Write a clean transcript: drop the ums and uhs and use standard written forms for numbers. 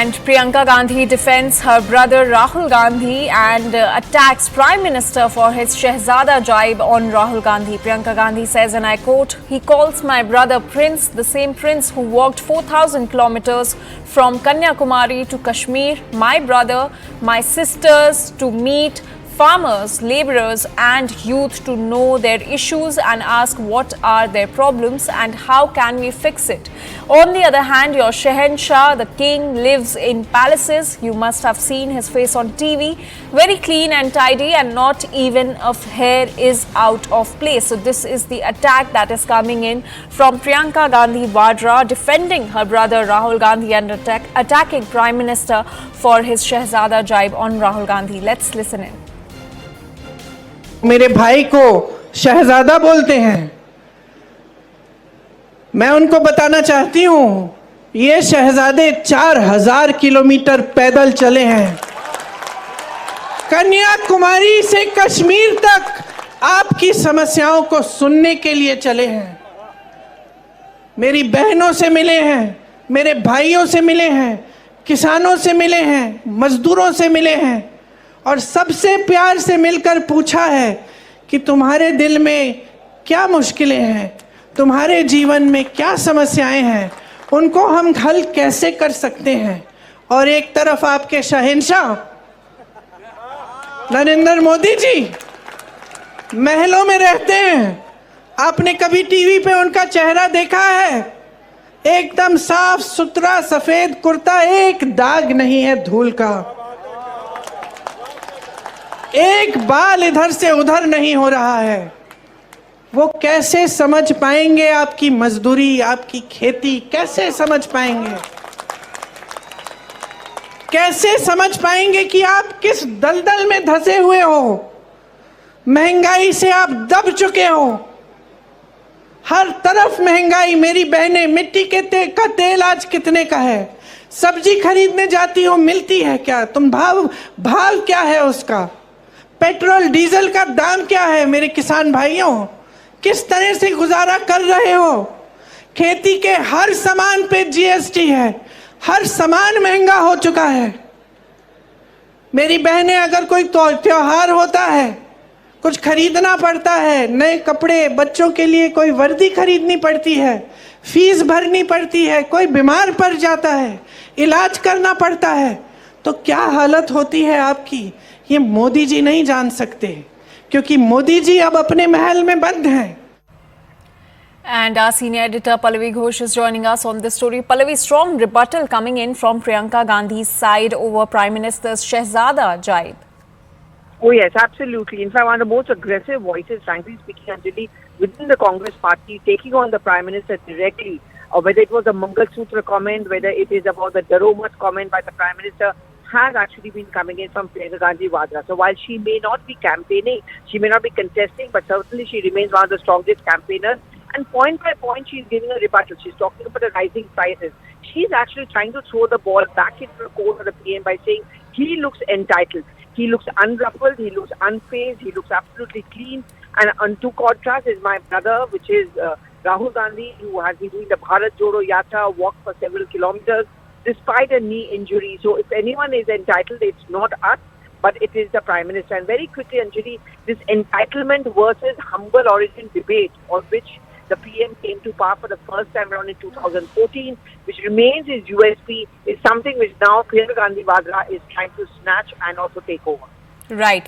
And Priyanka Gandhi defends her brother Rahul Gandhi and attacks Prime Minister for his Shehzada jibe on Rahul Gandhi. Priyanka Gandhi says, and I quote, "He calls my brother Prince, the same Prince who walked 4,000 kilometers from Kanyakumari to Kashmir, my brother, my sisters, to meet farmers, laborers and youth to know their issues and ask what are their problems and how can we fix it. On the other hand, your Shehenshah, the king, lives in palaces. You must have seen his face on TV, very clean and tidy and not even a hair is out of place." So this is the attack that is coming in from Priyanka Gandhi Vadra, defending her brother Rahul Gandhi and attacking Prime Minister for his Shehzada jibe on Rahul Gandhi. Let's listen in. मेरे भाई को शहजादा बोलते हैं। मैं उनको बताना चाहती हूं, ये शहजादे 4,000 किलोमीटर पैदल चले हैं। कन्याकुमारी से कश्मीर तक आपकी समस्याओं को सुनने के लिए चले हैं। मेरी बहनों से मिले हैं, मेरे भाइयों से मिले हैं, किसानों से मिले हैं, मजदूरों से मिले हैं और सबसे प्यार से मिलकर पूछा है कि तुम्हारे दिल में क्या मुश्किलें हैं, तुम्हारे जीवन में क्या समस्याएं हैं, उनको हम हल कैसे कर सकते हैं। और एक तरफ आपके शहंशाह नरेंद्र मोदी जी महलों में रहते हैं। आपने कभी टीवी पे उनका चेहरा देखा है? एकदम साफ सुथरा सफेद कुर्ता, एक दाग नहीं है धूल का, एक बाल इधर से उधर नहीं हो रहा है। वो कैसे समझ पाएंगे आपकी मजदूरी, आपकी खेती? कैसे समझ पाएंगे? कैसे समझ पाएंगे कि आप किस दलदल में धंसे हुए हो? महंगाई से आप दब चुके हो, हर तरफ महंगाई। मेरी बहनें, मिट्टी के का तेल आज कितने का है? सब्जी खरीदने जाती हो, मिलती है क्या? तुम भाव क्या है उसका? पेट्रोल डीजल का दाम क्या है? मेरे किसान भाइयों, किस तरह से गुजारा कर रहे हो? खेती के हर सामान पे जीएसटी है, हर सामान महंगा हो चुका है। मेरी बहनें, अगर कोई त्योहार होता है, कुछ खरीदना पड़ता है, नए कपड़े, बच्चों के लिए कोई वर्दी खरीदनी पड़ती है, फीस भरनी पड़ती है, कोई बीमार पड़ जाता है, इलाज करना पड़ता है, तो क्या हालत होती है आपकी? ये मोदी जी नहीं जान सकते, क्योंकि मोदी जी अब अपने महल में बंद हैं। And our senior editor Pallavi Ghosh is joining us on this story. Pallavi, strong rebuttal coming in from Priyanka Gandhi's side over Prime Minister's Shehzada jibe. Oh yes, absolutely. In fact, one of the most aggressive voices, frankly speaking, Anjali, within the Congress party, taking on the Prime Minister directly, or whether it was a Mangal Sutra comment, whether it is about the Daromat comment by the Prime Minister, has actually been coming in from Priyanka Gandhi Vadra. So while she may not be campaigning, she may not be contesting, but certainly she remains one of the strongest campaigners. And point by point, she's giving a rebuttal. She's talking about the rising prices. She's actually trying to throw the ball back into the court of the PM by saying he looks entitled, he looks unruffled, he looks unfazed, he looks absolutely clean. And to contrast is my brother, which is Rahul Gandhi, who has been doing the Bharat Jodo Yatra, walked for several kilometers, despite a knee injury. So if anyone is entitled, it's not us, but it is the Prime Minister. And very quickly, Anjali, this entitlement versus humble origin debate, on which the PM came to power for the first time around in 2014, which remains his USP, is something which now Priyanka Gandhi Vadra is trying to snatch and also take over. Right.